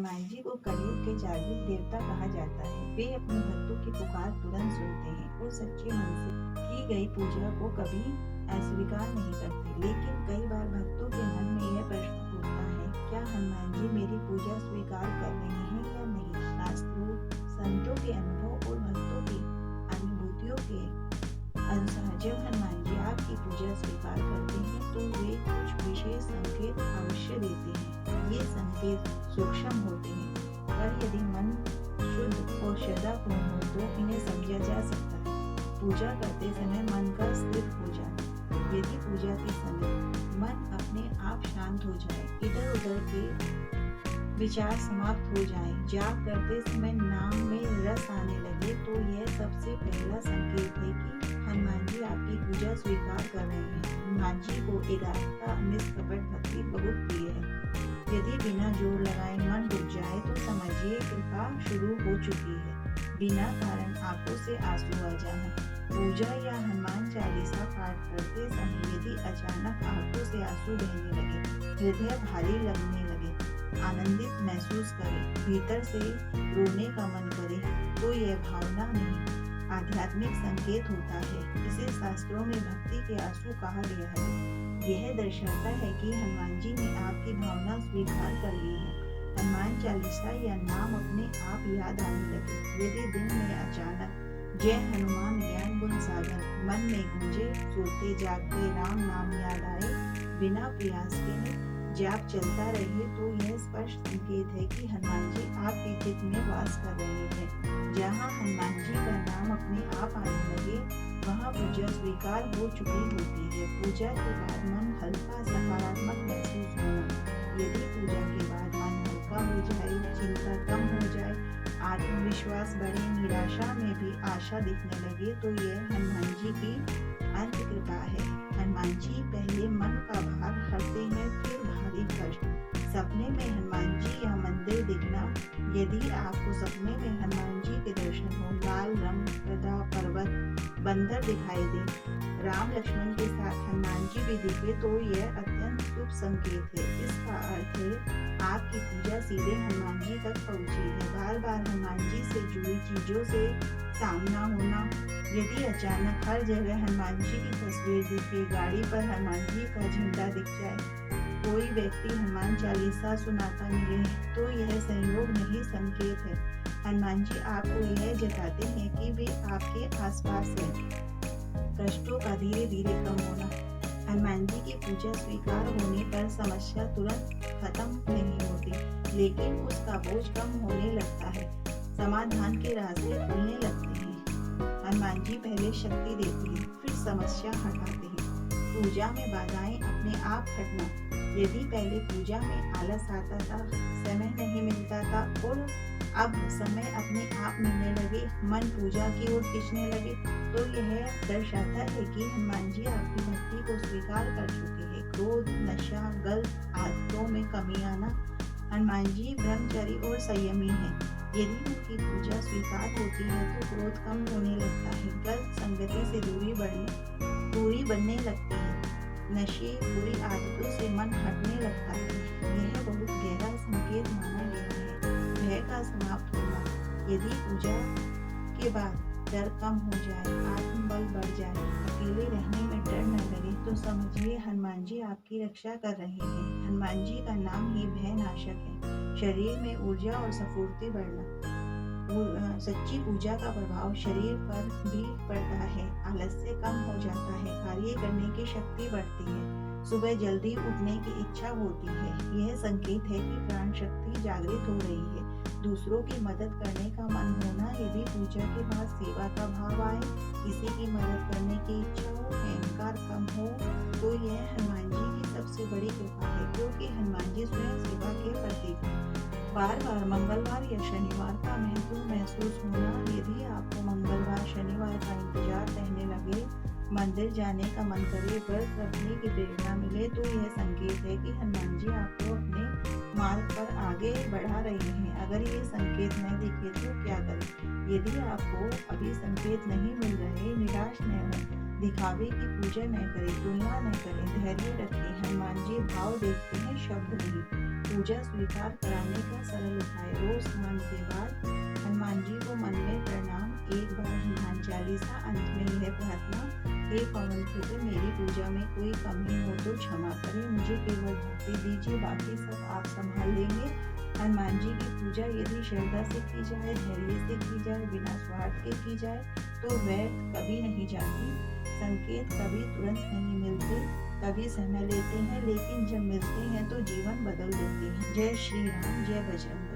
हनुमान जी को कलयुग के जागृत देवता कहा जाता है। वे अपने भक्तों की पुकार तुरंत सुनते हैं और सच्चे मन से की गई पूजा को कभी अस्वीकार नहीं करते। लेकिन कई बार भक्तों के मन में यह प्रश्न उठता है, क्या हनुमान जी मेरी पूजा स्वीकार कर रहे हैं या नहीं। शास्त्रों, संतों के अनुभव और भक्तों की अनुभूतियों के अनुसार जब हनुमान जी आपकी पूजा स्वीकार करते हैं तो वे कुछ विशेष संकेत अवश्य देते हैं। ये संकेत सूक्ष्म होते हैं, पर यदि मन शुद्ध और श्रद्धापूर्ण हो तो इन्हें समझा जा सकता है। पूजा करते समय मन का स्थिर हो जाना। यदि पूजा के समय मन अपने आप शांत हो जाए, इधर उधर के विचार समाप्त हो जाए, जाप करते समय नाम में रस आने लगे, तो यह सबसे पहला संकेत है कि हनुमान जी आपकी पूजा स्वीकार कर रहे हैं। हनुमान जी को एकाग्रता, निष्कपट भक्ति बहुत प्रिय है। यदि बिना जोर लगाए मन रुक जाए तो समझिए कृपा शुरू हो चुकी है। बिना कारण आंखों से आंसू आ जाना। पूजा या हनुमान चालीसा पाठ करते समय यदि अचानक आंखों से आंसू बहने लगे, हृदय भारी लगने लगे, आनंदित महसूस करे, भीतर से रोने का मन करे, तो यह भावना नहीं आध्यात्मिक संकेत होता है। इसे शास्त्रों में भक्ति के आंसू कहा गया है। यह दर्शाता है कि हनुमान जी ने आपकी भावना स्वीकार कर ली है। हनुमान चालीसा या नाम अपने आप याद आने लगे। यदि दिन में अचानक जय हनुमान ज्ञान गुण सागर मन में गूंजे, सोते जागते राम नाम याद आए, बिना प्रयास के जाप चलता रहे, तो यह स्पष्ट संकेत है कि हनुमान जी आपके चित्त में वास कर रहे हैं। जहाँ हनुमान जी का नाम अपने आप आने लगे, वहाँ पूजा स्वीकार हो चुकी होती है। पूजा के बाद मन हल्का सकारात्मक महसूस होना। यदि पूजा के बाद मन हल्का हो जाए, चिंता कम हो जाए, आत्मविश्वास बढ़े, निराशा में भी आशा दिखने लगे, तो यह हनुमान जी की अंत कृपा है। हनुमान जी पहले मन का भार हरते हैं, फिर भारी कष्ट। सपने में हनुमान जी या मंदिर दिखना। यदि आपको सपने में हनुमान जी के दर्शन हो, लाल रंग, गदा, पर्वत, बंदर दिखाई दे, राम लक्ष्मण के साथ हनुमान जी भी दिखे, तो यह अत्यंत शुभ संकेत है। इसका अर्थ है आपकी पूजा सीधे हनुमान जी तक पहुंची है। बार बार हनुमान जी से जुड़ी चीजों से सामना होना। यदि अचानक हर जगह हनुमान जी की तस्वीर दिखे, गाड़ी पर हनुमान जी का झंडा दिख जाए, कोई व्यक्ति हनुमान चालीसा सुनाता मिले, तो यह संयोग नहीं संकेत है। हनुमान जी आपको यह जताते हैं कि वे आपके आसपास हैं। कष्टों का धीरे धीरे कम होना। हनुमान जी की पूजा स्वीकार होने पर समस्या तुरंत खत्म नहीं होती, लेकिन उसका बोझ कम होने लगता है। समाधान के रास्ते खुलने लगते हैं। हनुमान जी पहले शक्ति देते हैं, फिर समस्या हटाते हैं। पूजा में बाधाएं अपने आप हटना। यदि पहले पूजा में आलस आता था, समय नहीं मिलता था और अब समय अपने आप मिलने लगे, मन पूजा की ओर खींचने लगे, तो यह दर्शाता है कि हनुमान जी आपकी भक्ति को स्वीकार कर चुके हैं। क्रोध, नशा, गलत आदतों में कमी आना। हनुमान जी ब्रह्मचारी और संयमी हैं। यदि उनकी पूजा स्वीकार होती है तो क्रोध कम होने लगता है, गलत संगति से दूरी बनने लगती है, नशे, बुरी आदतों से मन हटने लगता है। यह बहुत गहरा संकेत माना गया है। भय का समाप्त होना। यदि पूजा के बाद डर कम हो जाए, आत्मबल बढ़ जाए, अकेले रहने में डर न लगे, तो समझिए हनुमान जी आपकी रक्षा कर रहे हैं। हनुमान जी का नाम ही भय नाशक है। शरीर में ऊर्जा और स्फूर्ति बढ़ना। सच्ची पूजा का प्रभाव शरीर पर भी पड़ता है। आलस्य कम हो जाता है, कार्य करने की शक्ति बढ़ती है, सुबह जल्दी उठने की इच्छा होती है। यह संकेत है कि प्राण शक्ति जागृत हो रही है। दूसरों की मदद करने का मन होना। यदि पूजा के बाद सेवा का भाव आए, किसी की मदद करने की इच्छा हो, अहंकार कम हो, तो यह हनुमान जी की सबसे बड़ी कृपा है, क्योंकि हनुमान जी स्वयं सेवा के प्रतीक हैं। बार बार मंगलवार या शनिवार का महत्व महसूस होना। यदि आपको मंगलवार, शनिवार का इंतजार रहने लगे, मंदिर जाने का मन करे, व्रत रखने की प्रेरणा मिले, तो यह संकेत है कि हनुमान जी आपको अपने मार्ग पर आगे बढ़ा रहे हैं। अगर ये संकेत न दिखे तो क्या करें? यदि आपको अभी संकेत नहीं मिल रहे, निराश न हो, दिखावे की पूजा न करें, तुलना न करें, धैर्य रखें। हनुमान जी भाव देखते हैं, शब्द नहीं। पूजा स्वीकार कराने का सरल उपाय चालीसा अंत में यह प्रार्थना, हे पवन पुत्र, मेरी पूजा में कोई कमी हो तो क्षमा करें, मुझे केवल भक्ति दीजिए, बाकी सब आप संभाल लेंगे। हनुमान जी की पूजा यदि श्रद्धा से की जाए, धैर्य से की जाए, बिना स्वार्थ के की जाए तो व्यर्थ कभी नहीं जाती। संकेत कभी तुरंत नहीं मिलते, कभी समय लेते हैं, लेकिन जब मिलते हैं तो जीवन बदल देते हैं। जय श्री राम, जय बजरंग।